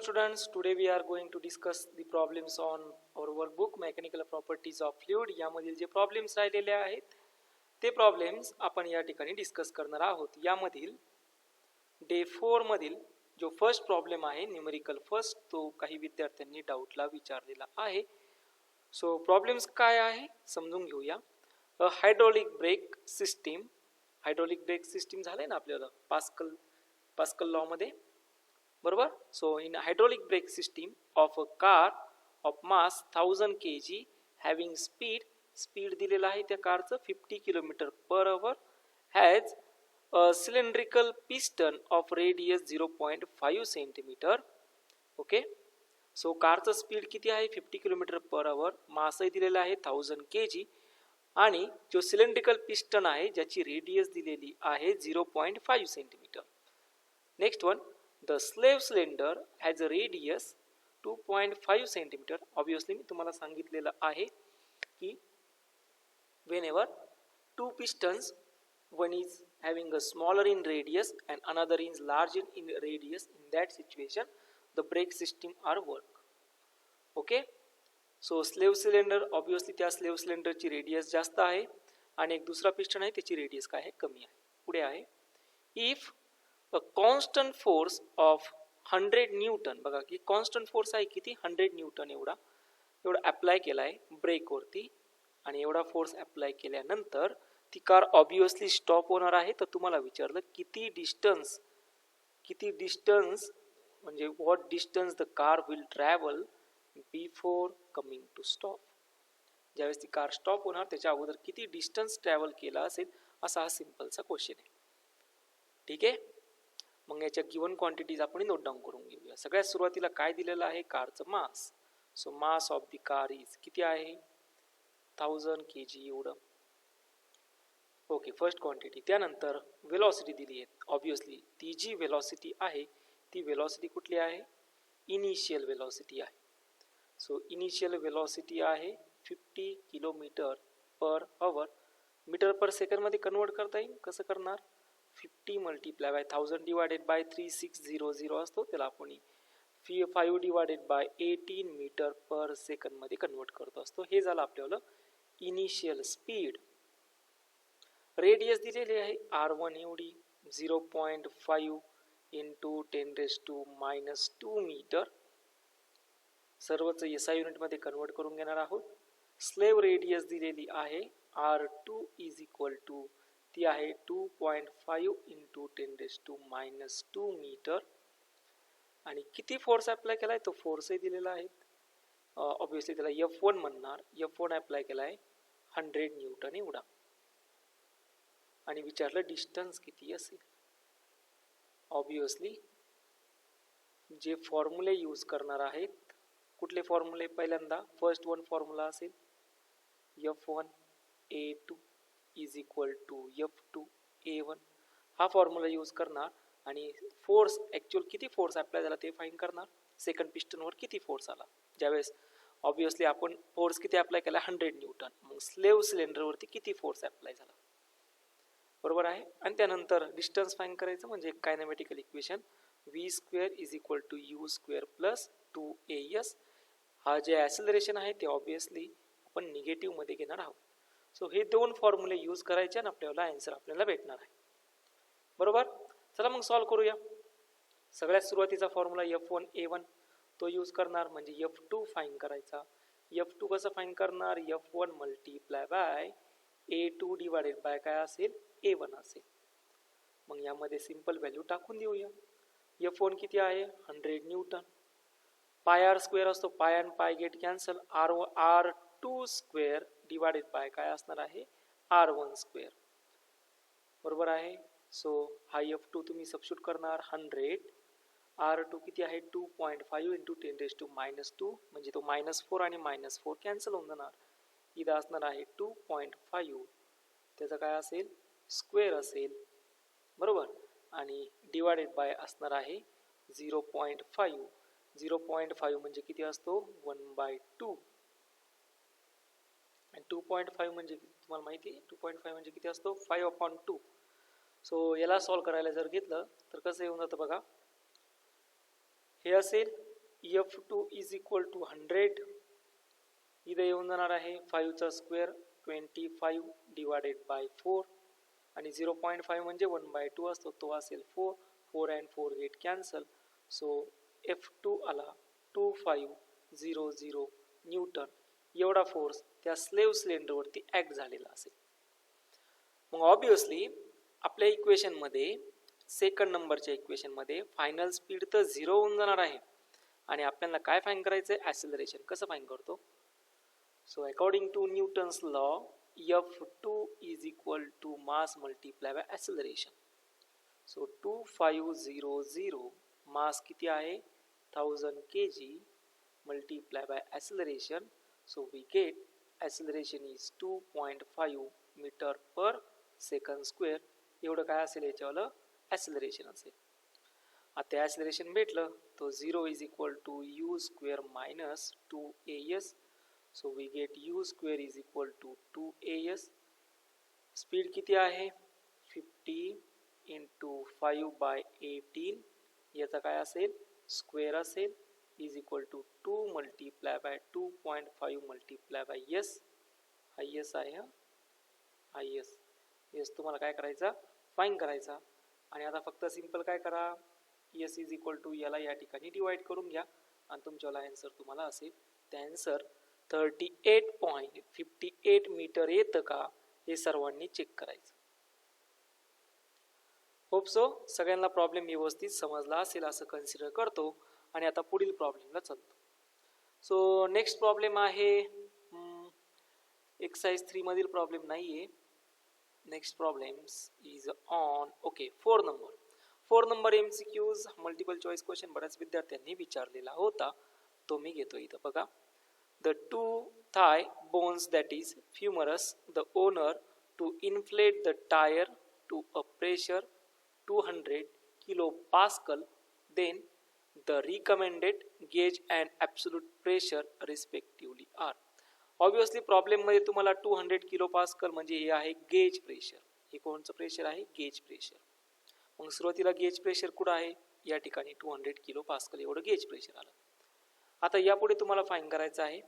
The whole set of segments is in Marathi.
students, today we are going to discuss the problems on our workbook Mechanical Properties of Fluid. यामधील जे प्रॉब्लेम्स राहिलेले आहेत ते प्रॉब्लेम्स आपण या ठिकाणी डिस्कस करणार आहोत. यामधील डे 4 मधील जो फर्स्ट प्रॉब्लेम आहे न्यूमेरिकल फर्स्ट, तो काही विद्यार्थ्यांनी डाऊटला विचारलेला आहे. सो प्रॉब्लेम्स काय आहे समजून घेऊया. Hydraulic brake system, hydraulic brake system झाले ना आपल्याला पास्कल लॉ मध्ये, बरोबर. So in hydraulic brake system of a car of mass 1000 kg having speed दिलेला आहे त्या कारचं 50 km/h has a cylindrical piston of radius 0.5 cm. Okay, so कारचं स्पीड किती आहे 50 km/h, मास दिलेला आहे 1000 kg आणि जो सिलेंड्रिकल पिस्टन आहे ज्याची रेडियस दिलेली आहे 0.5 cm. Next one, the slave cylinder has a radius 2.5 cm. Obviously मी तुम्हाला सांगितलेलं आहे की whenever two pistons, one is having a smaller in radius and another is larger in radius, in that situation the brake system are work. Okay, so slave cylinder, obviously त्या slave cylinder ची रेडियस जास्त आहे आणि एक दुसरा पिस्टन आहे त्याची रेडियस काय आहे, कमी आहे. पुढे आहे, if a constant force of 100 Newton, बघा की कॉन्स्टंट फोर्स आहे किती 100 न्यूटन एवढा अप्लाय केला आहे ब्रेक वरती आणि एवढा फोर्स अप्लाय केल्यानंतर ती कार ऑब्वियसली स्टॉप होणार आहे. तर तुम्हाला विचारलं किती डिस्टन्स म्हणजे what distance the car will travel before coming to stop. ज्यावेळेस ती कार स्टॉप होणार त्याच्या अगोदर किती डिस्टन्स ट्रॅव्हल केला असेल, असा हा सिंपलचा क्वेश्चन आहे. ठीक आहे, मग याच्या गिवन क्वांटिटीज आपण नोट डाऊन करून घेऊया. सगळ्यात सुरुवातीला काय दिलेलं आहे, कारचं mass. So mass of the car is किती आहे 1000 kg एवढं. Okay, first quantity. त्यानंतर वेलॉसिटी दिली आहे. ऑब्वियसली ती जी वेलॉसिटी आहे ती वेलॉसिटी कुठली आहे, इनिशियल वेलॉसिटी आहे. सो इनिशियल वेलॉसिटी आहे 50 km/h. मीटर पर सेकंड मध्ये कन्वर्ट करता येईल, कसं करणार, 50 मल्टिप्लाय बाय 1000 डिवायडेड बाय 3600 असतो, त्याला आपण 5 divided by 18 meter per second मध्ये कन्वर्ट करतो असतो. हे झालं आपल्याला इनिशियल स्पीड. रेडियस दिलेली आहे R1 एवढी 0.5 इंटू 10⁻² मीटर. सर्वच SI युनिट मध्ये कन्वर्ट करून घेणार आहोत. स्लेव्ह रेडियस दिलेली आहे R2 इज इक्वल टू, ती आहे 2.5 इंटू 10⁻² मीटर. आणि किती फोर्स अप्लाय केलाय तो फोर्सही दिलेला आहे. ऑब्विसली त्याला F1 म्हणणार. F1 अप्लाय केलाय 100 न्यूटन एवढा. आणि विचारलं डिस्टन्स किती असेल. ऑब्विसली जे फॉर्म्युले यूज करणार आहेत, कुठले फॉर्म्युले, पहिल्यांदा फर्स्ट वन फॉर्म्युला असेल F1A2 is equal to F2 A1. हा फॉर्म्युला यूज करणार आणि फोर्स ॲक्च्युअल किती फोर्स अप्लाय झाला ते फाइंड करणार. सेकंड पिस्टनवर किती फोर्स आला, ज्यावेळेस ऑब्वियसली आपण फोर्स किती अप्लाय केला 100 न्यूटन, मग स्लेव्ह सिलेंडरवरती किती फोर्स अप्लाय झाला, बरोबर आहे. आणि त्यानंतर डिस्टन्स फाइंड करायचं म्हणजे kinematical equation v² is equal to u² plus 2as. हा जे ॲक्सेलरेशन आहे ते ऑब्वियसली आपण निगेटिव्ह मध्ये घेणार आहोत. सो हे दोन फॉर्म्युले यूज करायचे आणि आपल्याला आन्सर आपल्याला भेटणार आहे, बरोबर. चला मग सॉल्व करूया. सगळ्यात सुरुवातीचा फॉर्म्युला F1A1 तो यूज करणार, म्हणजे F2 फाइंड करायचा. F2 कसं फाइंड करणार, F1 multiply by A2 divided by काय असेल A1 असेल. मग यामध्ये सिंपल व्हॅल्यू टाकून देऊया. F1 किती आहे 100 न्यूटन. पाय आर स्क्वेअर असतो, पाय आणि पाय get cancel, R2² divided by काय असणार आहे R1², बरोबर आहे. सो हा F2 तुम्ही सबस्टिट्यूट करणार 100. R2 किती आहे 2.5 इंटू 10⁻², म्हणजे तो -4 आणि -4 कॅन्सल होऊन जाणार. इथं असणार आहे 2.5, त्याचं काय असेल स्क्वेअर असेल, बरोबर. आणि डिवायडेड बाय असणार आहे 0.5. 0.5 म्हणजे किती असतो 1/2. आणि 2.5 म्हणजे तुम्हाला माहिती आहे 2.5 म्हणजे किती असतो 5/2. सो याला सॉल्व करायला जर घेतलं तर कसं येऊन जातं बघा, हे असेल F2 इज इक्वल टू 100, इथं येऊन जाणार आहे 5चा स्क्वेअर 25 डिवायडेड बाय 4 आणि 0.5 म्हणजे 1/2 असतो, तो असेल 4. 4 and 4 gate cancel. So F2 आला 2500 न्यूटन. एवढा फोर्स त्या स्लेव्ह सिलेंडरवरती ऍक्ट झालेला असेल. मग ऑब्विसली आपल्या इक्वेशनमध्ये सेकंड नंबरच्या इक्वेशनमध्ये फायनल स्पीड तर 0 होऊन जाणार आहे आणि आपल्याला काय फाइंड करायचं आहे, ॲक्सिलरेशन. कसं फाइंड करतो? So according to Newton's law F2 is equal to mass multiplied by acceleration. So 2500 mass किती आहे 1000 kg multiplied by acceleration. So we get acceleration is 2.5 meter per second square. एवढं काय असेल याच्यावालं acceleration असेल. आता acceleration भेटलं तो 0 is equal to u square minus 2as. So we get u square is equal to 2as. Speed किती आहे 50 into 5 by 18. याचा काय असेल स्क्वेअर असेल is equal to 2 multiply by 2.5 multiply by yes. हा यस आहे, हा यस. यस तुम्हाला काय करायचा फाइंड करायचा. आणि आता फक्त सिंपल काय करा यस इज इक्वल टू याला या ठिकाणी डिवाइड करून घ्या आणि तुमच्याला आन्सर तुम्हाला असेल. त्या आन्सर 38.58 मीटर येतं का हे सर्वांनी चेक करायचं. होप सो सगळ्यांना प्रॉब्लेम व्यवस्थित समजला असेल असं कन्सिडर करतो आणि आता पुढील प्रॉब्लेमला चालतो. सो नेक्स्ट प्रॉब्लेम आहे एक्सरसाइज 3 मधील प्रॉब्लेम नाहीये. Next problems is on 4 number. 4 number MCQs multiple choice question बऱ्याच विद्यार्थ्यांनी विचारलेला होता, तो मी घेतो इथं बघा. The two thigh bones that is humerus, the owner to inflate the tire to a pressure 200 kilopascal, then the recommended gauge and absolute pressure respectively are. Obviously problem मध्ये तुम्हाला 200 kilopascal म्हणजे हे आहे गेज प्रेशर. हे कोणचं प्रेशर आहे गेज प्रेशर. मग सुरुवातीला गेज प्रेशर कुठं आहे या ठिकाणी 200 kilopascal एवढं गेज प्रेशर आलं. आता यापुढे तुम्हाला फाइंड करायचं आहे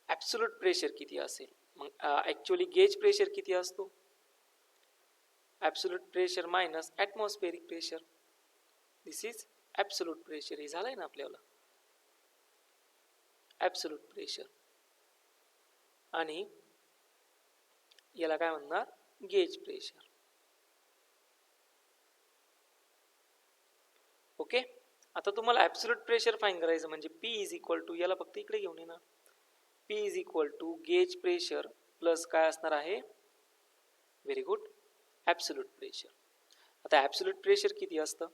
ॲब्सोल्यूट प्रेशर किती असेल. मग ॲक्च्युअली गेज प्रेशर किती असतो absolute pressure minus atmospheric pressure. This is absolute pressure. हे झालंय ना आपल्याला ॲब्सोल्यूट प्रेशर आणि याला काय म्हणणार गेज प्रेशर. ओके. आता तुम्हाला ॲब्सोल्यूट प्रेशर फाइंड करायचं म्हणजे P इज इक्वल टू याला फक्त इकडे घेऊन येणार. P is equal to gauge pressure plus काय असणार आहे व्हेरी गुड ॲब्सोल्यूट प्रेशर. आता ॲब्सोल्यूट प्रेशर किती असतं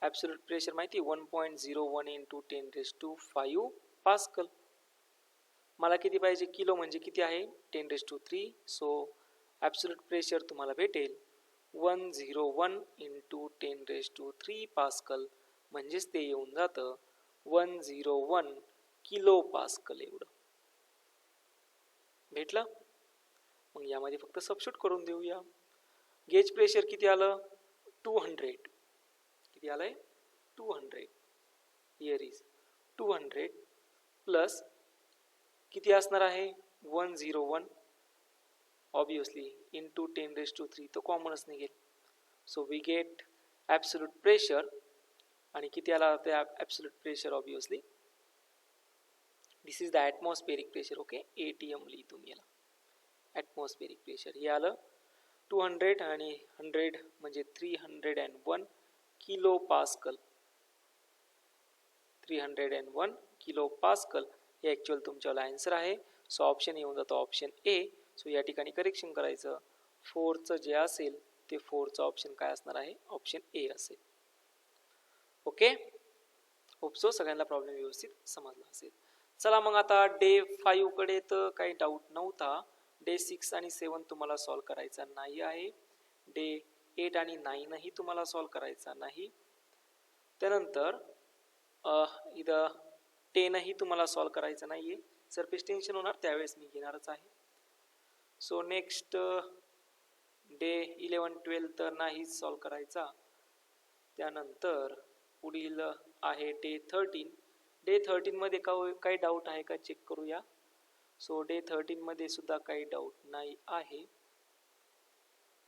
ॲब्सोल्यूट प्रेशर माहिती 1.01 इंटू 10⁵ पास्कल. मला किती पाहिजे किलो म्हणजे किती आहे 10⁵. सो ॲब्सोल्यूट प्रेशर तुम्हाला भेटेल 101 इंटू 10⁵ पास्कल म्हणजेच ते येऊन जातं 101 किलो पास्कल एवढं भेटलं. मग यामध्ये फक्त सबस्टिट्यूट करून देऊया. गेज प्रेशर किती आलं 200. किती आलंय 200. हिअर इज 200 प्लस किती असणार आहे 101 ऑब्वियसली इंटू 10⁵ तो कॉमनच निघेल. So we get absolute pressure आणि किती आला ते absolute pressure obviously this is the atmospheric pressure. Okay ATM लिहितो मी याला ॲटमॉस्फेरिक प्रेशर. हे आलं 200 आणि 100 म्हणजे 301 किलो पास्कल. 301 किलो पास्कल हे ॲक्च्युअल तुमच्याला आन्सर आहे. सो ऑप्शन येऊन जातो ऑप्शन ए. सो या ठिकाणी करेक्शन करायचं 4चं जे असेल ते 4चं ऑप्शन काय असणार आहे ऑप्शन ए असेल. ओके होप सो सगळ्यांना प्रॉब्लेम व्यवस्थित समजला असेल. चला मग आता डे 5 कडे तर काही डाऊट नव्हता. डे 6 आणि 7 तुम्हाला सॉल्व करायचा नाही आहे. डे 8 आणि 9ही तुम्हाला सॉल्व करायचा नाही. त्यानंतर इथं 10ही तुम्हाला सॉल्व करायचं नाहीये. सरफेस टेन्शन होणार त्यावेळेस मी घेणारच आहे. सो नेक्स्ट डे 11 12 तर नाही सॉल्व करायचा. त्यानंतर पुढील आहे डे 13. डे 13 मध्ये काही डाऊट आहे का चेक करूया. सो डे 13 मध्ये सुद्धा काही डाऊट नाही आहे.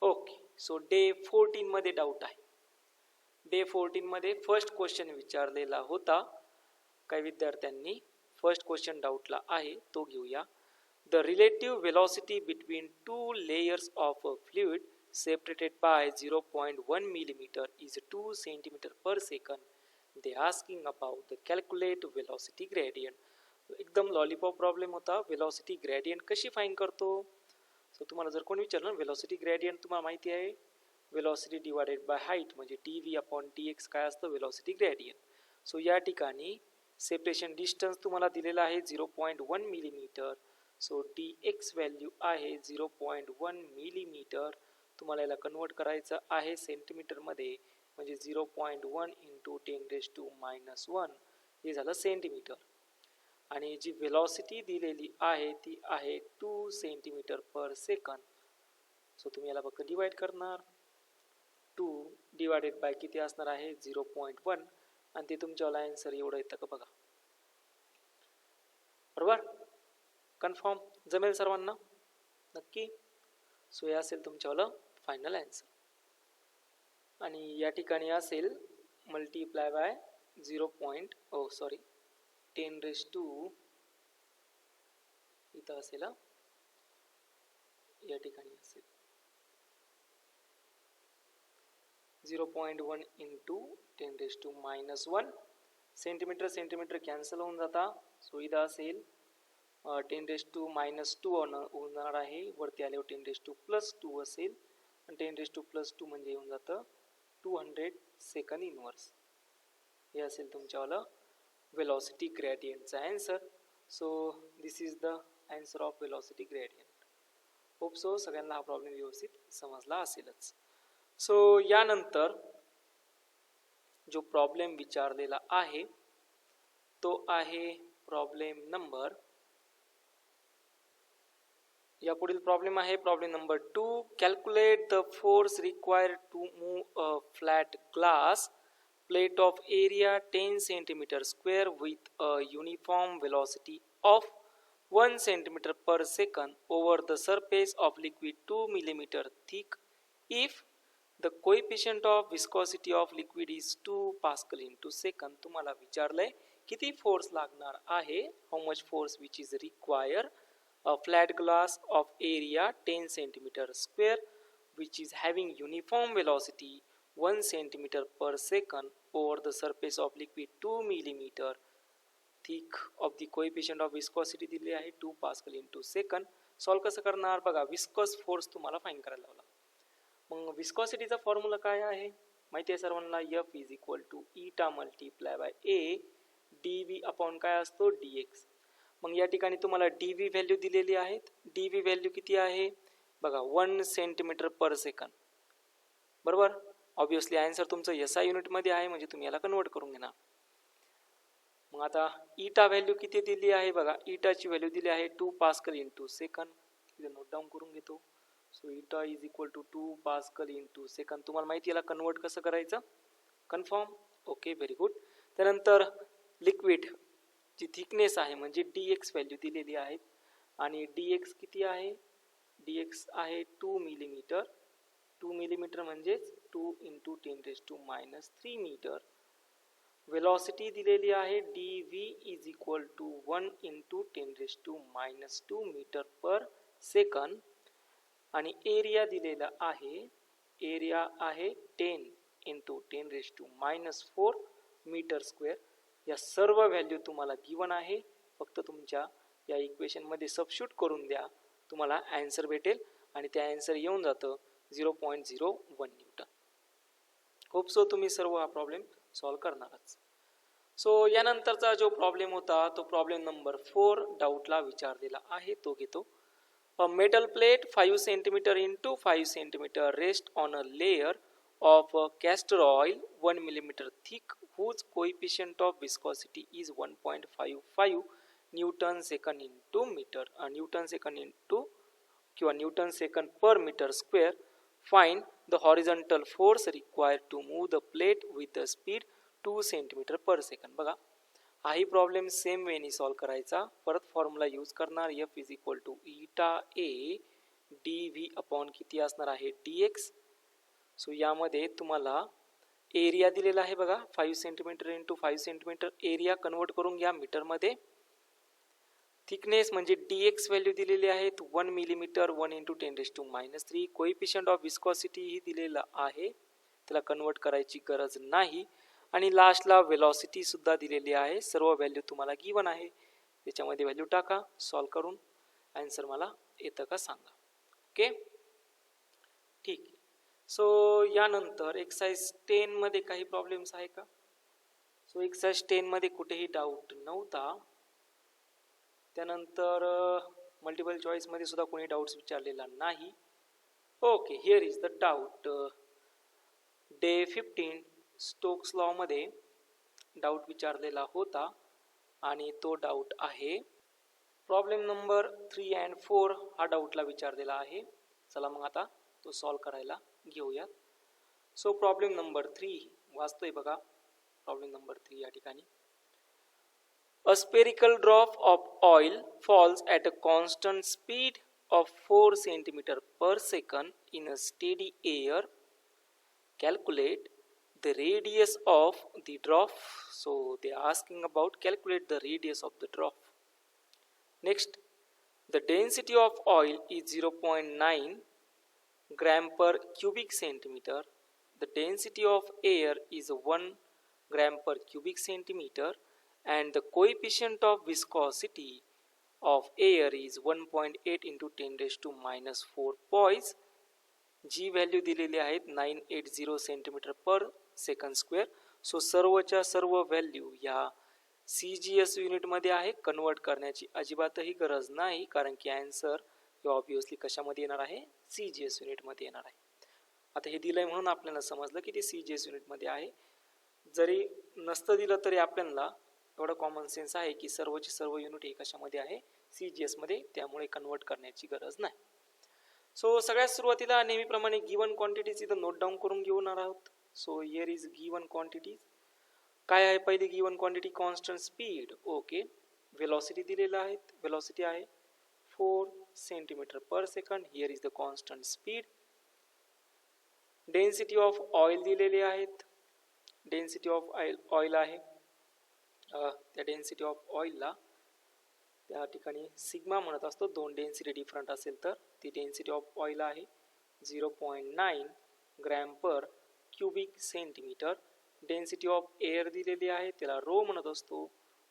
ओके, सो डे 14 मध्ये डाऊट आहे. डे 14 मध्ये फर्स्ट क्वेश्चन विचारलेला होता काही विद्यार्थ्यांनी. फर्स्ट क्वेश्चन डाऊटला आहे, तो घेऊया. The relative velocity between two layers of a fluid separated by 0.1 millimeter is 2 centimeter per second. They asking about the calculate velocity gradient. एकदम लॉलीपॉप प्रॉब्लेम होता. वेलॉसिटी ग्रेडियंट कशी फाइंड करतो. सो तुम्हाला जर कोणी विचारलं वेलॉसिटी ग्रेडियंट तुम्हाला माहिती आहे, वेलॉसिटी डिवायडेड बाय हाईट म्हणजे dv अपॉन dx काय असतं, वेलॉसिटी ग्रेडियंट. सो या ठिकाणी सेपरेशन डिस्टन्स तुम्हाला दिलेला आहे 0.1 मिलीमीटर. सो dx व्हॅल्यू आहे 0.1 मिलीमीटर. तुम्हाला याला कन्वर्ट करायचं आहे सेंटीमीटरमध्ये, म्हणजे 0.1 इंटू 10⁻⁻1 हे झालं सेंटीमीटर. आणि जी वेलॉसिटी दिलेली आहे ती आहे 2 सेंटीमीटर पर सेकंद. सो तुम्ही याला फक्त डिवाइड करणार. 2 डिवायडेड बाय किती असणार आहे 0.1 आणि ते तुमच्यावाला आन्सर एवढं येतं का बघा. बरोबर, कन्फर्म जमेल सर्वांना नक्की. सो हे असेल तुमच्यावाला फायनल आन्सर. आणि या ठिकाणी असेल मल्टीप्लाय बाय 10⁻⁻, इथं असेल या ठिकाणी असेल 0.1 इंटू 10⁻⁻1. सेंटीमीटर सेंटीमीटर कॅन्सल होऊन जाता. सो इथं असेल 10⁻² होऊन जाणार आहे. वरती आल्यावर 10⁻+2 असेल आणि 10⁻+2 म्हणजे येऊन जातं 200 सेकंड इनवर्स. हे असेल तुमच्यावाला वेलॉसिटी ग्रेडियंटचा answer. So this is the answer of velocity gradient. Hope so सगळ्यांना हा प्रॉब्लेम व्यवस्थित समजला असेलच. सो यानंतर जो प्रॉब्लेम विचारलेला आहे तो आहे प्रॉब्लेम नंबर, या पुढील प्रॉब्लेम आहे problem number 2. Calculate the force required to move a flat glass plate of area 10 centimeter square with a uniform velocity of 1 centimeter per second over the surface of liquid 2 millimeter thick if the coefficient of viscosity of liquid is 2 Pascal into second. तुम्हाला विचारलंय किती फोर्स लागणार आहे, how much force which is require a flat glass of area 10 centimeter square which is having uniform velocity 1 centimeter per second over the surface of liquid 2 millimeter thick of the coefficient of viscosity दिले आहे 2 pascal into second. सॉल्व कसं करणार बघा. विस्कस फोर्स तुम्हाला फाइंड करायला लावला. मग विस्कॉसिटीचा फॉर्म्युला काय आहे माहिती आहे सर्वांना, F इज इक्वल टू इटा मल्टीप्लाय बाय ए dv अपॉन काय असतो dx. मग या ठिकाणी तुम्हाला dv व्हॅल्यू दिलेली आहेत. dv व्हॅल्यू किती आहे बघा 1 सेंटीमीटर पर सेकंड. बरोबर, ऑब्विसली आन्सर तुमचं SI युनिट मध्ये आहे म्हणजे तुम्ही याला कन्वर्ट करून घेणार. मग आता इटा व्हॅल्यू किती दिली आहे बघा. इटाची व्हॅल्यू दिली आहे 2 पास्कल इंटू सेकंड. इथे नोट डाऊन करून घेतो. So eta is equal to 2 Pascal into second. तुम्हाला माहिती याला कन्वर्ट कसं करायचं, कन्फर्म. Okay, very good. त्यानंतर लिक्विड जी थिकनेस आहे म्हणजे dx व्हॅल्यू दिलेली आहे आणि dx किती आहे, dx आहे 2 मिलीमीटर. 2 मिलीमीटर म्हणजेच 2 इंटू 10⁻³ मीटर. वेलॉसिटी दिलेली आहे dv is equal to 1 into 10⁻² meter per second. आणि एरिया दिलेला आहे, एरिया आहे 10 इंटू 10⁻⁴ मीटर स्क्वेअर. या सर्व व्हॅल्यू तुम्हाला गिवन आहे. फक्त तुमच्या या इक्वेशन मध्ये सबस्टिट्यूट करून द्या, तुम्हाला आन्सर भेटेल आणि त्या आन्सर येऊन जातं 0.01 न्यूटन. होप सो तुम्ही सर्व हा प्रॉब्लेम सॉल्व करणारच. सो यानंतरचा जो प्रॉब्लेम होता तो प्रॉब्लेम नंबर 4 डाऊटला विचारलेला आहे, तो घेतो. A metal plate 5 centimetre into 5 centimetre rest on a layer of castor oil 1 millimeter thick whose coefficient of viscosity is 1.55 Newton second into meter. Newton second into किंवा Newton second per meter square. Find the horizontal force required to move the plate with the speed 2 centimetre per second. बघा हाही प्रॉब्लेम सेम वेनी सॉल्व करायचा. परत फॉर्म्युला यूज करणार. एफ इज इक्वल टू इटा ए डी व्ही अपॉन किती असणार आहे डी एक्स. सो यामध्ये तुम्हाला एरिया दिलेला आहे बघा 5 centimetre into 5 centimetre. Area convert करून घ्या मीटरमध्ये. थिकनेस म्हणजे dx व्हॅल्यू दिलेली आहेत 1 millimetre 1 into 10⁻³ coefficient of viscosity ही दिलेला आहे, त्याला कन्वर्ट करायची गरज नाही. आणि लास्टला वेलॉसिटी सुद्धा दिलेली आहे. सर्व व्हॅल्यू तुम्हाला गिवन आहे, त्याच्यामध्ये व्हॅल्यू टाका. सॉल्व करून आन्सर मला येतं का सांगा. ओके ठीक. सो यानंतर एक्सरसाइज 10 मध्ये काही प्रॉब्लेम्स आहे का. सो एक्सरसाइज 10 मध्ये कुठेही डाऊट नव्हता. त्यानंतर मल्टिपल चॉईस मध्ये सुद्धा कोणी डाऊट्स विचारलेला नाही. Okay here is the doubt. Day 15 Stokes law मध्ये डाऊट विचारलेला होता आणि तो डाऊट आहे प्रॉब्लेम नंबर 3 and 4 हा डाऊटला विचारलेला आहे. चला मग आता तो सॉल्व करायला घेऊयात. सो प्रॉब्लेम नंबर 3 वाचतोय बघा. प्रॉब्लेम नंबर 3 या ठिकाणी A spherical drop of oil falls at a constant speed of 4 cm per second in a steady air. Calculate the radius of the drop. So they are asking about calculate the radius of the drop. Next, the density of oil is 0.9 gram per cubic centimeter. The density of air is 1 gram per cubic centimeter. And the coefficient of viscosity of air is 1.8 into 10⁻⁴ poise. G value दिलेली आहेत 980 centimetre per second square. So सर्वच्या सर्व व्हॅल्यू या CGS युनिटमध्ये आहे. कन्वर्ट करण्याची अजिबातही गरज नाही, कारण की आन्सर हे ऑब्वियसली कशामध्ये येणार आहे CGS युनिटमध्ये येणार आहे. आता हे दिलंय म्हणून आपल्याला समजलं की ते CGS युनिटमध्ये आहे. जरी नसतं दिलं तरी आपल्याला एवढं कॉमन सेन्स आहे की सर्वचे सर्व युनिट हे कशामध्ये आहे CGS मध्ये, त्यामुळे कन्वर्ट करण्याची गरज नाही. सो सगळ्यात सुरुवातीला नेहमीप्रमाणे गिवन क्वांटिटीज इथं नोट डाऊन करून घेणार आहोत. So here is given quantities. काय आहे पहिली given quantity constant speed. Okay velocity दिलेला आहे. वेलॉसिटी आहे 4 centimetre per second. Here is the constant speed. Density of oil दिलेली आहेत. डेन्सिटी ऑफ ऑइल आहे त्या डेन्सिटी ऑफ ऑइलला त्या ठिकाणी सिग्मा म्हणत असतो. दोन डेन्सिटी डिफरंट असेल तर ती डेन्सिटी ऑफ ऑइल आहे 0.9 gram per cubic centimetre. Density of air दिलेली आहे, त्याला रो म्हणत असतो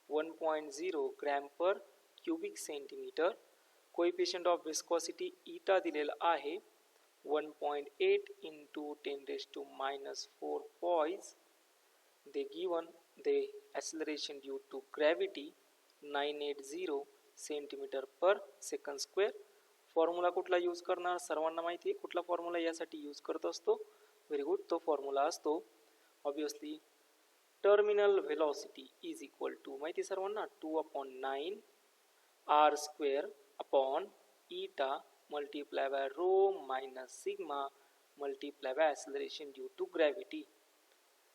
1.0 gram per cubic centimetre. Coefficient of viscosity इटा दिलेला आहे 1.8 into 10⁻⁴ poise. They given the acceleration due to gravity 980 centimetre per second square. Formula कुठला यूज करणार सर्वांना माहिती आहे. कुठला फॉर्म्युला यासाठी यूज करत असतो. Very good. तो फॉर्म्युला असतो obviously terminal velocity is equal to माहिती सर्वांना 2/9 r square upon eta multiply by rho minus sigma multiply by acceleration due to gravity.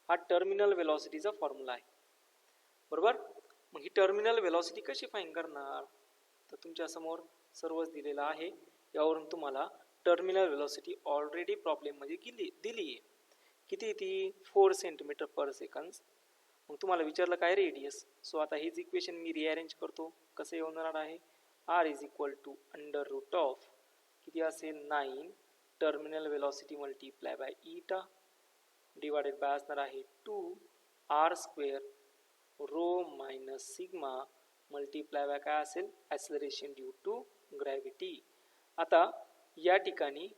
हा टर्मिनल वेलॉसिटीचा फॉर्म्युला आहे बरोबर. मग ही टर्मिनल वेलॉसिटी कशी फाइंड करणार, तर तुमच्या समोर सर्वच दिलेलं आहे. यावरून तुम्हाला टर्मिनल वेलॉसिटी ऑलरेडी प्रॉब्लेममध्ये दिली आहे. किती ती 4 सेंटीमीटर पर सेकंड. मग तुम्हाला विचारलं काय रेडियस. सो आता हीच इक्वेशन मी रिअरेंज करतो. कसं येणार आहे r इज इक्वल टू √ऑफ किती असेल 9 terminal velocity multiply by eta divided by असणार आहे 2 r square rho minus sigma multiply by काय असेल ॲक्सेलरेशन ड्यू टू ग्रॅव्हिटी. आता या ठिकाणी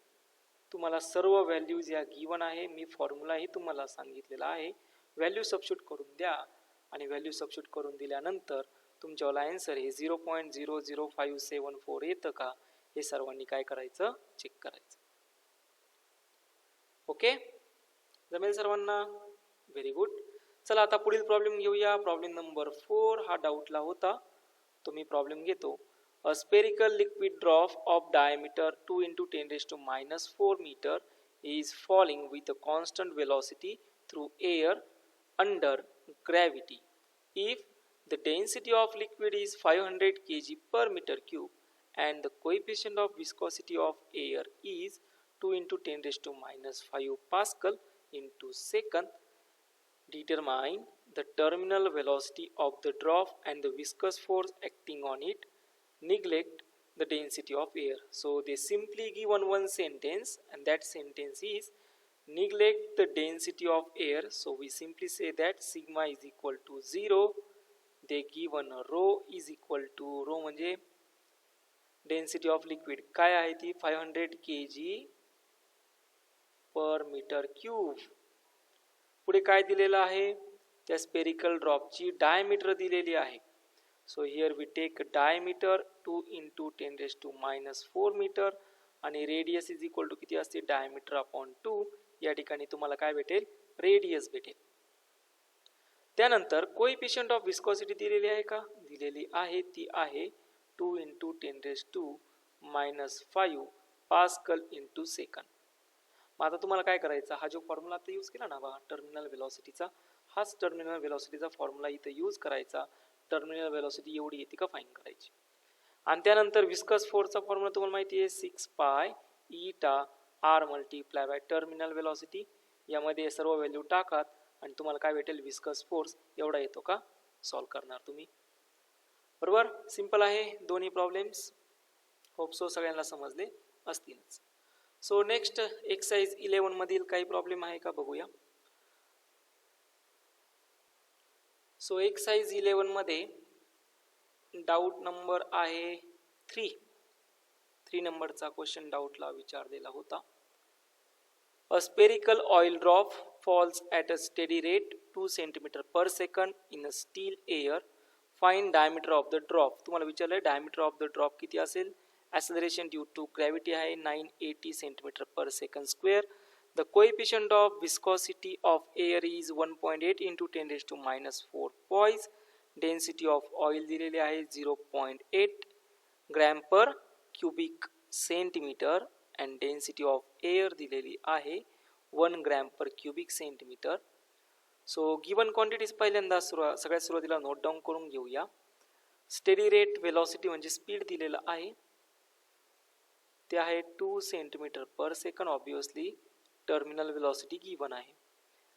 तुम्हाला सर्व व्हॅल्यूज या गिवन आहे. मी फॉर्म्युलाही तुम्हाला सांगितलेला आहे. व्हॅल्यू सबस्टिट्यूट करून द्या आणि व्हॅल्यू सबस्टिट्यूट करून दिल्यानंतर तुमच्यावाला आन्सर हे 0.00574 येतं का हे सर्वांनी काय करायचं चेक करायचं. ओके जमेल सर्वांना. Very good. चला आता पुढील प्रॉब्लेम घेऊया. प्रॉब्लेम नंबर 4 हा डाऊटला होता तो मी प्रॉब्लेम घेतो. A spherical liquid drop of diameter 2 into 10⁻⁴ meter is falling with a constant velocity through air under gravity. If the density of liquid is 500 kg per meter cube and the coefficient of viscosity of air is 2 into 10 raised to minus 5 Pascal into second, determine the terminal velocity of the drop and the viscous force acting on it. Neglect the density of air. So they simply give on one sentence, and that sentence is neglect the density of air. So we simply say that sigma is equal to 0. they given rho is equal to rho म्हणजे डेन्सिटी ऑफ लिक्विड काय आहे ती 500 kg पर मीटर क्यूब. पुढे काय दिलेलं आहे, त्या स्पेरिकल ड्रॉपची डायमीटर दिलेली आहे. So here we take diameter 2 into 10 raised to minus 4 meter आणि रेडियस इज इक्वल टू किती असते, डायमीटर अपॉन 2. या ठिकाणी तुम्हाला काय भेटेल, रेडियस भेटेल. त्यानंतर कोएफिशिएंट ऑफ विस्कोसिटी दिलेली आहे का, दिलेली आहे, ती आहे 2 into 10 raised to minus 5 pascal into second. मग आता तुम्हाला काय करायचं, हा जो फॉर्म्युला आता यूज केला ना बघा टर्मिनल वेलोसिटीचा, हाच टर्मिनल वेलोसिटीचा फॉर्म्युला इथं यूज करायचा. टर्मिनल वेलोसिटी एवढी येते का फाइंड करायची. आणि त्यानंतर विस्कस फोर्सचा फॉर्म्युला तुम्हाला माहिती आहे 6 pi eta r multiply by terminal velocity. यामध्ये सर्व व्हॅल्यू टाकात आणि तुम्हाला काय भेटेल, विस्कस फोर्स एवढा येतो का, सॉल्व करणार तुम्ही. बरोबर, सिंपल आहे दोन्ही प्रॉब्लेम्स. होप सो सगळ्यांना समजले असतीलच. सो नेक्स्ट एक्सरसाइज 11 मधील काही प्रॉब्लेम आहे का बघूया. सो एक्सरसाइज 11 मध्ये डाऊट नंबर आहे 3 नंबरचा क्वेश्चन डाऊटला विचारलेला होता. A spherical oil drop falls at a steady rate 2 cm per second in a still air. Find diameter of the drop. तुम्हाला विचारलंय diameter of the drop किती असेल. Acceleration due to gravity आहे 980 cm per second square. The coefficient of viscosity of air is 1.8 into 10 raised to minus 4 poise. Density of oil दिलेली आहे 0.8 gram per cubic centimetre and density of air दिलेली आहे 1 gram per cubic centimetre. So given quantities पहिल्यांदा सगळ्यात सुरुवातीला नोट डाऊन करून घेऊया. स्टेडी रेट वेलोसिटी म्हणजे स्पीड दिलेलं आहे, ते आहे 2 centimetre per second. Obviously terminal velocity given आहे.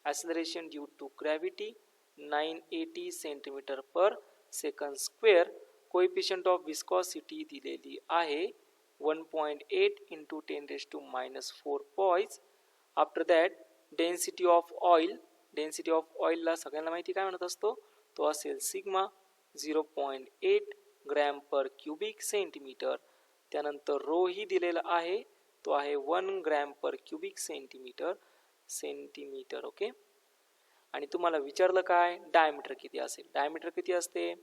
Acceleration due to gravity 980 centimetre per second square. Coefficient of viscosity दिलेली आहे 1.8 into 10 raised to minus 4 poise. After that density of oil, density of ऑइलला सगळ्यांना माहिती काय म्हणत असतो, तो असेल sigma 0.8 gram per cubic centimetre. त्यानंतर रो ही दिलेला आहे, तो आहे 1 gram per cubic centimetre. Okay. आणि तुम्हाला विचारलं काय, डायमीटर किती असेल. डायमीटर किती असते,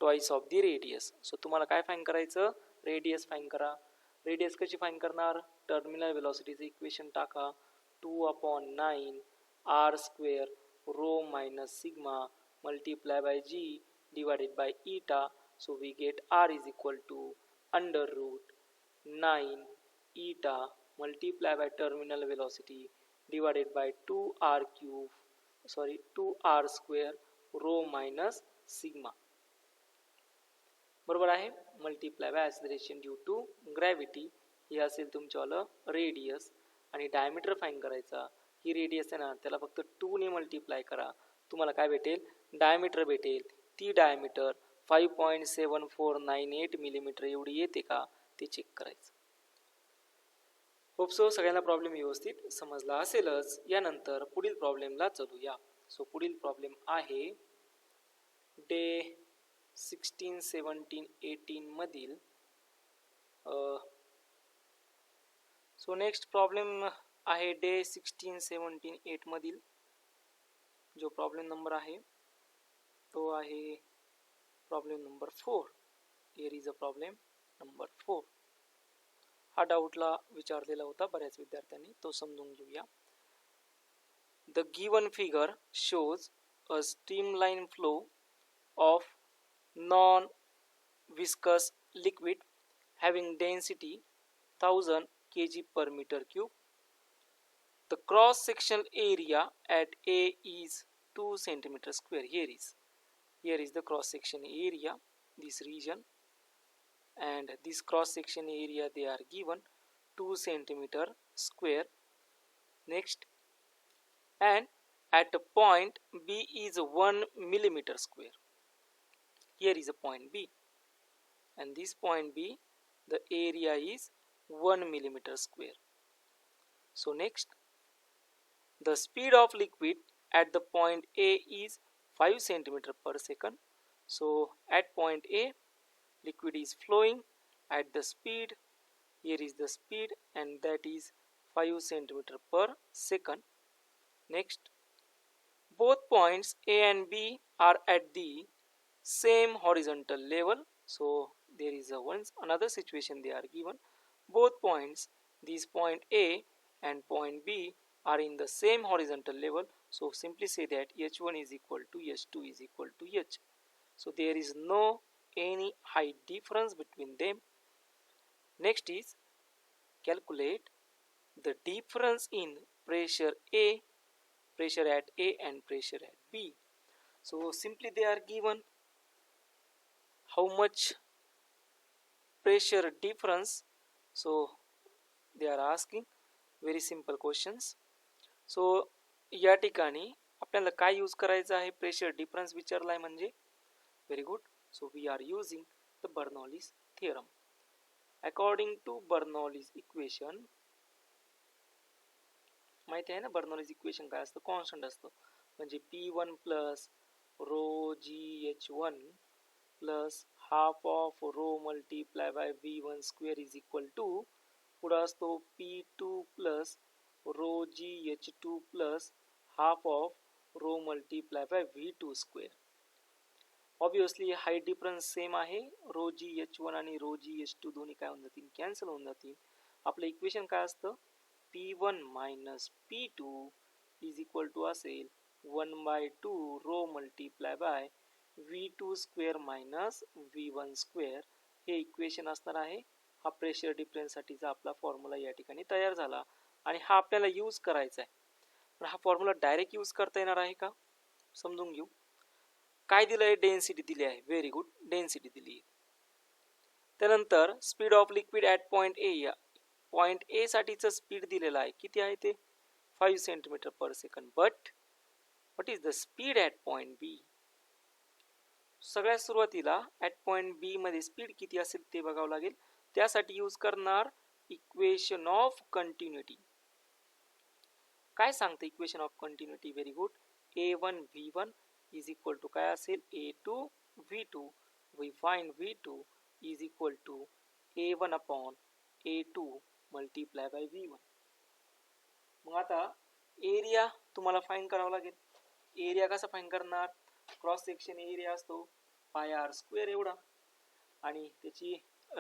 twice of the radius. So तुम्हाला काय फाइंड करायचं, रेडियस फाइंड करा. रेडियस कशी फाइंड करणार, टर्मिनल वेलोसिटीचं इक्वेशन टाका 2/9 r square rho minus sigma multiply by g divided by eta. So we get r is equal to under root 9 eta multiply by terminal velocity divided by 2r square rho minus sigma. बरोबर आहे. Multiply by acceleration due to gravity, हे असेल तुमच्यावालं रेडियस. आणि डायमीटर फाइंड करायचा, ही रेडियस आहे ना, त्याला फक्त 2 ने मल्टिप्लाय करा, तुम्हाला काय भेटेल, डायमीटर भेटेल. ती डायमीटर 5.7498 मिलीमीटर एवढी येते का ते चेक करायचं. होप सो सगळ्यांना प्रॉब्लेम व्यवस्थित समजला असेलच. यानंतर पुढील प्रॉब्लेमला चलूया. सो पुढील प्रॉब्लेम आहे डे 16, 17, 18 मधील. सो नेक्स्ट प्रॉब्लेम आहे डे 16, 17, 8 मधील. जो प्रॉब्लेम नंबर आहे तो आहे problem number 4. Here is a problem number 4. हा डाऊटला विचारलेला होता बऱ्याच विद्यार्थ्यांनी, तो समजून घेऊया. The given figure shows a streamline flow of non viscous liquid having density 1000 kg per meter cube. The cross sectional area at A is 2 centimeter square. Here is the cross section area, this region, and this cross section area they are given 2 centimeter square. Next, and at a point B is 1 millimeter square. Here is a point B, and this point B, the area is 1 millimeter square. So next, the speed of liquid at the point A is 5 centimeter per second. So at point A, liquid is flowing at the speed, here is the speed, and that is 5 centimeter per second. Next, both points A and B are at the same horizontal level. So there is another situation they are given. Both points, this point A and point B, are in the same horizontal level. So simply say that H1 is equal to H2 is equal to H. So there is no any height difference between them. Next is calculate the difference in pressure A, pressure at A and pressure at B. So simply they are given how much pressure difference. So they are asking very simple questions. So या ठिकाणी आपल्याला काय यूज करायचं आहे, प्रेशर डिफरन्स विचारलाय म्हणजे. Very good. So we are using the Bernoulli's theorem. According to Bernoulli's equation, माहिती आहे ना बर्नौलीज इक्वेशन काय असतं, कॉन्स्टंट असतं. म्हणजे P1 plus rho GH1 plus half of rho multiply by V1 square is equal to, पुढं असतो P2 plus rho GH2 plus half of rho multiply by V2 square. Obviously height difference same आहे. रो GH1 आणि रो GH2 दोन्ही काय होऊन जातील, कॅन्सल होऊन जातील. आपलं इक्वेशन काय असतं, P1 minus P2 is equal to असेल 1/2 rho multiply by V2 square minus V1 square. हे इक्वेशन असणार आहे. हा प्रेशर डिफरन्स साठीचा आपला फॉर्म्युला या ठिकाणी तयार झाला आणि हा आपल्याला यूज करायचा आहे. पण हा फॉर्म्युला डायरेक्ट यूज करता येणार आहे का, समजून घेऊ. काय दिलं आहे, डेन्सिटी दिली आहे. व्हेरी गुड, डेन्सिटी दिली आहे. त्यानंतर speed of liquid at point A, या पॉइंट ए साठीचं स्पीड दिलेलं आहे. किती आहे ते 5 centimetre per second. But what is the speed at point B. सगळ्यात सुरुवातीला ॲट पॉइंट बी मध्ये स्पीड किती असेल ते बघावं लागेल. त्यासाठी यूज करणार इक्वेशन ऑफ कंटिन्युटी. काय सांगतं equation of continuity, very good. A1 V1 is equal to काय असेल, A2 V2. We find V2 is equal to A1 upon A2 multiply by V1. मग आता एरिया तुम्हाला फाइंड करावा लागेल. एरिया कसा फाइंड करणार, क्रॉस सेक्शन एरिया असतो पाय आर स्क्वेअर एवढा, आणि त्याची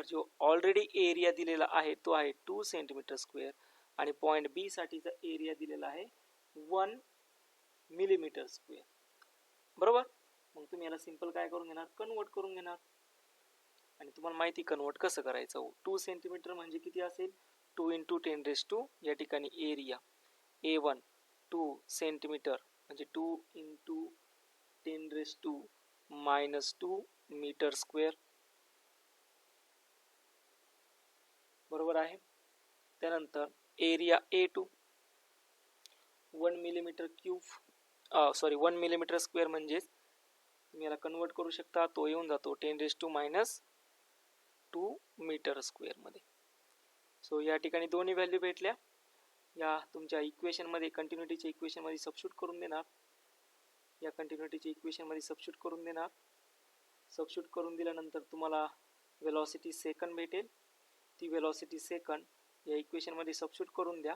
जो ऑलरेडी एरिया दिलेला आहे तो आहे 2 सेंटीमीटर स्क्वेअर, आणि पॉइंट बी साठीचा एरिया दिलेला आहे 1 मिलीमीटर स्क्वेअर. बरोबर. मग तुम्ही याला सिंपल काय करून घेणार, कन्वर्ट करून घेणार. आणि तुम्हाला माहिती कन्वर्ट कसं करायचं. 2 सेंटीमीटर म्हणजे किती असेल, 2 × 10⁻². या ठिकाणी एरिया A1 2 सेंटीमीटर म्हणजे 2 × 10⁻² मीटर स्क्वेअर. बरोबर आहे. त्यानंतर area A2 1 millimetre cube, 1 millimetre square म्हणजेच तुम्ही याला कन्वर्ट करू शकता. तो येऊन जातो 10⁻² मीटर स्क्वेअर मध्ये. सो या ठिकाणी दोन्ही व्हॅल्यू भेटल्या. या तुमच्या इक्वेशन मध्ये, कंटिन्युटीच्या इक्वेशन मध्ये सबस्टिट्यूट करून देणार. या कंटिन्युटीच्या इक्वेशन मध्ये सबस्टिट्यूट करून देणार. सबस्टिट्यूट करून दिल्यानंतर तुम्हाला वेलॉसिटी सेकंड भेटेल. ती वेलॉसिटी सेकंड या इक्वेशन मध्ये सबस्टिट्यूट करून द्या.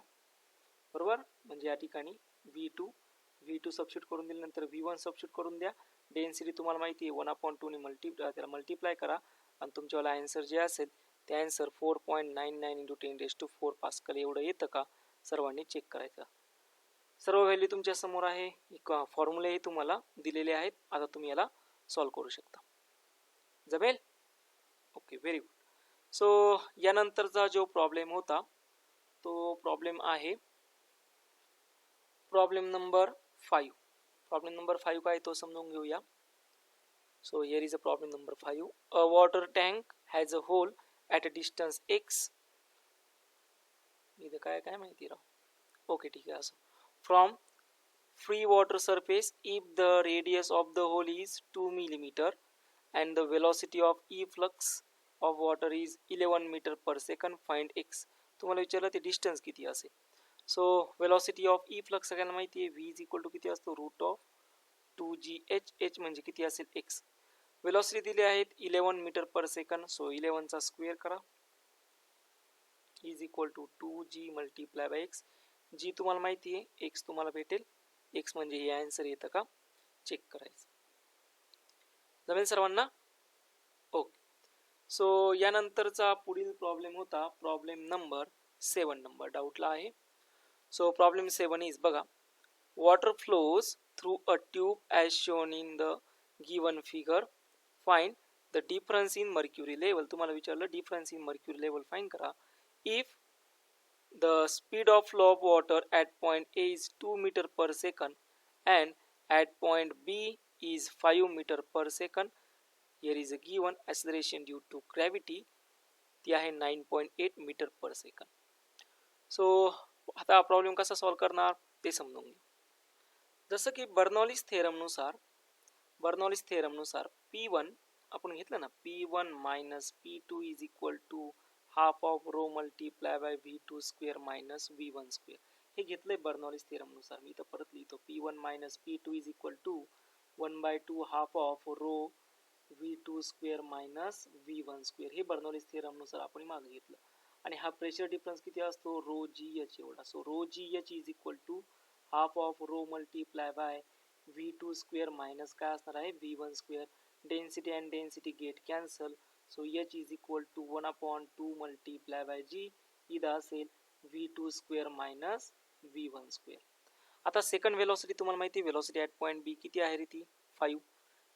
बरोबर. म्हणजे या ठिकाणी V2 सबस्टिट्यूट करून दिल्यानंतर V1 सबस्टिट्यूट करून द्या. डेन्सिटी तुम्हाला माहिती आहे 1/2 ने त्याला मल्टिप्लाय करा आणि तुमच्यावाला आन्सर जे असेल ते आन्सर 4.99 × 10⁻⁴ पास्कल एवढं येतं का, सर्वांनी चेक करायचं. सर्व व्हॅल्यू तुमच्या समोर आहे. फॉर्म्युले तुम्हाला दिलेले आहेत. आता तुम्ही याला सॉल्व करू शकता. जमेल. Okay, very good. सो यानंतरचा जो प्रॉब्लेम होता तो प्रॉब्लेम आहे प्रॉब्लेम नंबर 5. प्रॉब्लेम नंबर 5 काय तो समजून घेऊया. So here is a problem number 5. A water tank has a whole at a distance x. इथं काय काय माहिती राव. ओके ठीक आहे. असं from free water surface if the radius of the hole is 2 millimeter and the velocity of efflux of water is 11 meter per second, find x. तुम्हाला विचारलं ते डिस्टन्स किती असेल. सो वेलॉसिटी ऑफ इफ्लक्स सगळ्यांना माहिती आहे, v इज इक्वल टू किती असतो, रूट ऑफ 2gh. h म्हणजे किती असेल, x. वेलॉसिटी दिली आहेत 11 मीटर पर सेकंड. सो 11 चा स्क्वेअर करा, is equal to 2g multiply by x. g तुम्हाला माहिती आहे, x तुम्हाला भेटेल. x म्हणजे हे आन्सर येतं का चेक करायचं. जमेल सर्वांना. ओके. सो यानंतरचा पुढील प्रॉब्लेम होता प्रॉब्लेम नंबर 7. नंबर डाऊटला आहे. सो प्रॉब्लेम 7 इज बघा, water flows through a tube as shown in the given figure. Find the difference in mercury level. तुम्हाला विचारलं difference in mercury level find करा. If the speed of flow of water at point A is 2 meter per second and at point B is 5 meter per second. Here is a given acceleration due to gravity. ती आहे 9.8 meter per second. सो आता प्रॉब्लेम कसा सॉल्व करणार ते समजून घेऊ. जसं की बर्नॉलिस थेरमनुसार P1 आपण घेतलं ना, P1 minus P2 is equal to half of rho multiply by V2 square minus V1 square. हे घेतलंय बर्नॉलिस थेरमनुसार. मी इथं परत लिहितो, P1 minus P2 is equal to 1/2 half of rho V2 square minus V1 square. हे बर्नॉलिस थेरमनुसार आपण मागे घेतलं. आणि हा प्रेशर डिफरन्स किती असतो, रो जी एच एवढा. So rho g h is equal to half of rho multiply by V2 square minus काय असणार आहे, V1 square. Density and density get cancel. So H is equal to 1/2 multiply by G. इथं असेल V2 square minus V1 square. आता सेकंड वेलॉसिटी तुम्हाला माहिती आहे, वेलॉसिटी ॲट पॉईंट बी किती आहे रे ती 5.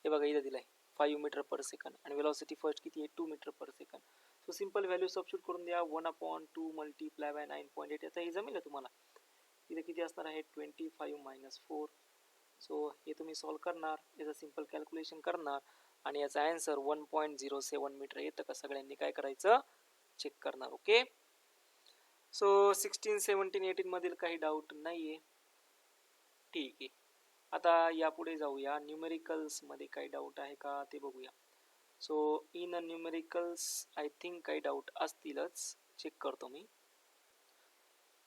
हे बघा इथं दिलाय 5 मीटर पर सेकंड. आणि वेलॉसिटी फर्स्ट किती आहे 2 metre per second. So simple value substitute करून द्या, 1/2 मल्टिप्लाय बाय 9.8. आता हे जमेल तुम्हाला. इथं किती असणार आहे 25 मायनस 4. सो हे तुम्ही सॉल्व करणार, याचं सिंपल कॅल्क्युलेशन करणार आणि याचा आन्सर 1.07 मीटर येतं का सगळ्यांनी काय करायचं चेक करणार. ओके. सो 16, 17, 18 मधील काही डाऊट नाहीये. ठीक आहे. आता यापुढे जाऊया, न्यूमेरिकल्स मध्ये काही डाऊट आहे का ते बघूया. So in numericals I think काही डाऊट असतीलच, चेक करतो मी.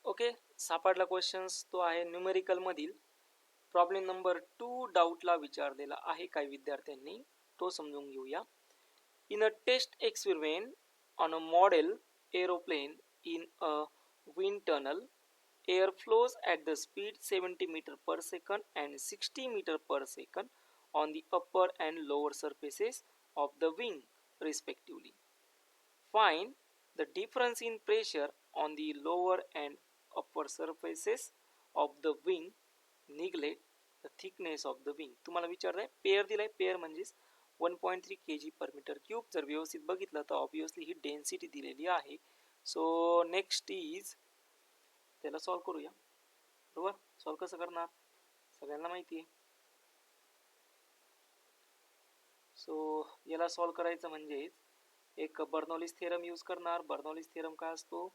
ओके, सापडला क्वेश्चन्स तो आहे न्यूमेरिकल मधील प्रॉब्लेम नंबर 2 डाऊटला विचारलेला आहे काही विद्यार्थ्यांनी, तो समजून घेऊया. In a test experiment on a model aeroplane in a wind tunnel, air flows at the speed 70 meter per second and 60 meter per second on the upper and lower surfaces of the wing respectively. Find the difference in pressure on the lower and upper surfaces of the wing. Neglect the thickness of the wing. तुम्हाला विचारलंय पेअर दिलाय, पेअर म्हणजेच 1.3 kg per meter cube. जर व्यवस्थित बघितलं तर ऑब्विसली ही डेन्सिटी दिलेली आहे. सो नेक्स्ट इज त्याला सॉल्व करूया. बरोबर, सॉल्व कसं करणार सगळ्यांना माहिती आहे. सो याला सॉल्व करायचं म्हणजे एक बर्नॉलिस थेरम यूज करणार. बर्नॉलिस थेरम काय असतो,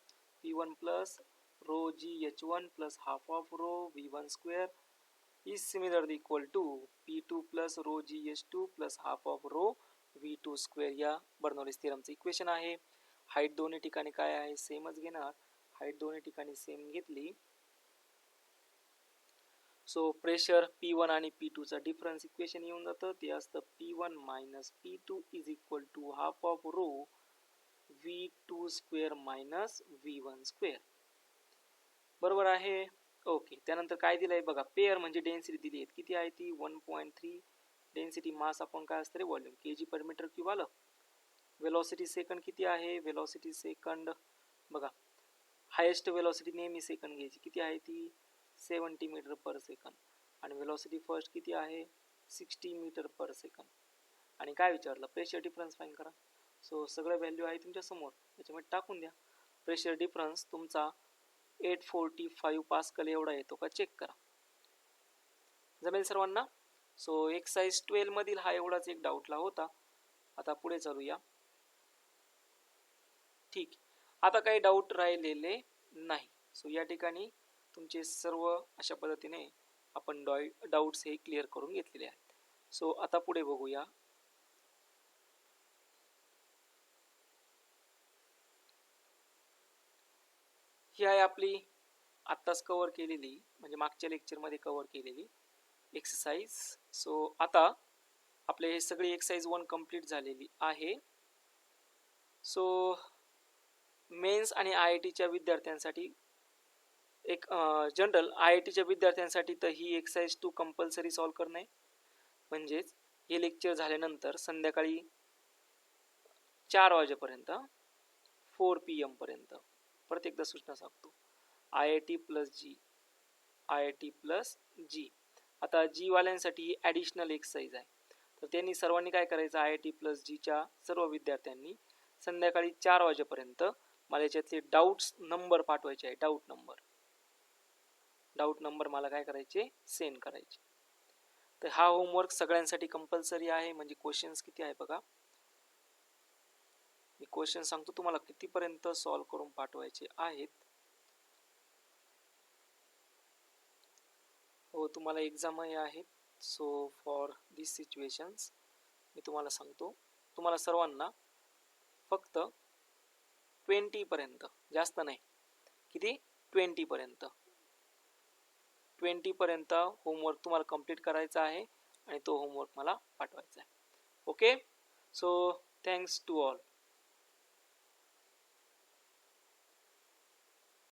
P1 plus rho g H1 plus half of rho V1 square is similarly equal to P2 plus rho g H2 plus half of rho V2 square. या बर्नॉलिस थेरमचं इक्वेशन आहे. हाईट दोन्ही ठिकाणी काय आहे सेमच घेणार. हाईट दोन्ही ठिकाणी सेम घेतली. सो प्रेशर P1 आणि P2 चा डिफरन्स इक्वेशन येऊन जातं, ते असतं P1 minus P2 is equal to half of rho V2 square minus V1 square. बरोबर आहे. ओके, त्यानंतर काय दिलंय बघा, पेअर म्हणजे डेन्सिटी दिली आहे, किती आहे ती 1.3. डेन्सिटी मास आपण काय असतं रे व्हॉल्यूम kg पर मीटर क्यूब आलं. वेलॉसिटी सेकंड किती आहे, वेलॉसिटी सेकंड बघा हायेस्ट वेलॉसिटी नेहमी सेकंड घ्यायची, किती आहे ती 70 मीटर पर सेकंड. आणि वेलॉसिटी फर्स्ट किती आहे 60 मीटर पर सेकंड. आणि काय विचारलं प्रेशर डिफरन्स फाइंड करा. सो सगळं व्हॅल्यू आहे तुमच्या समोर, त्याच्यामध्ये टाकून द्या. प्रेशर डिफरन्स तुमचा 845 पास्कल एवढा येतो का चेक करा. जमेल सर्वांना. सो एक्सरसाइज 12 मधील हा एवढाच एक डाऊटला होता. आता पुढे चालूया. ठीक, आता काही डाऊट राहिलेले नाही. सो या ठिकाणी तुमचे सर्व अशा पद्धतीने आपण डाऊट्स हे क्लिअर करून घेतलेले आहेत. सो आता पुढे बघूया. ही आहे आपली आत्ताच कव्हर केलेली, म्हणजे मागच्या लेक्चरमध्ये कव्हर केलेली एक्सरसाइज. सो आता आपले हे सगळी एक्सरसाइज 1 कंप्लीट झालेली आहे. सो मेन्स आणि IITच्या विद्यार्थ्यांसाठी एक जनरल IITच्या विद्यार्थ्यांसाठी तर ही एक्सरसाइज 2 कंपल्सरी सॉल्व करणे. म्हणजेच हे लेक्चर झाल्यानंतर संध्याकाळी 4 वाजेपर्यंत 4 PM पर्यंत परत एकदा सूचना सांगतो. IIT plus G. आता G वाल्यांसाठी ॲडिशनल एक्सरसाइज आहे. तर त्यांनी सर्वांनी काय करायचं, IIT प्लस Gच्या सर्व विद्यार्थ्यांनी संध्याकाळी 4 वाजेपर्यंत मला याच्यातले डाऊट्स नंबर पाठवायचे आहे. डाऊट नंबर मला काय करायचे, सेंड करायचे. तर हा होमवर्क सगळ्यांसाठी कंपल्सरी आहे. म्हणजे क्वेश्चन्स किती आहे बघा, मी क्वेश्चन सांगतो तुम्हाला कितीपर्यंत सॉल्व करून पाठवायचे आहेत. हो, तुम्हाला एक्झामही आहेत. सो फॉर दिस सिच्युएशन्स मी तुम्हाला सांगतो, तुम्हाला सर्वांना फक्त 20 पर्यंत, जास्त नाही, किती 20 पर्यंत होमवर्क तुम्हाला कंप्लीट करायचा आहे आणि तो होमवर्क मला पाठवायचा आहे. Okay, so thanks to all.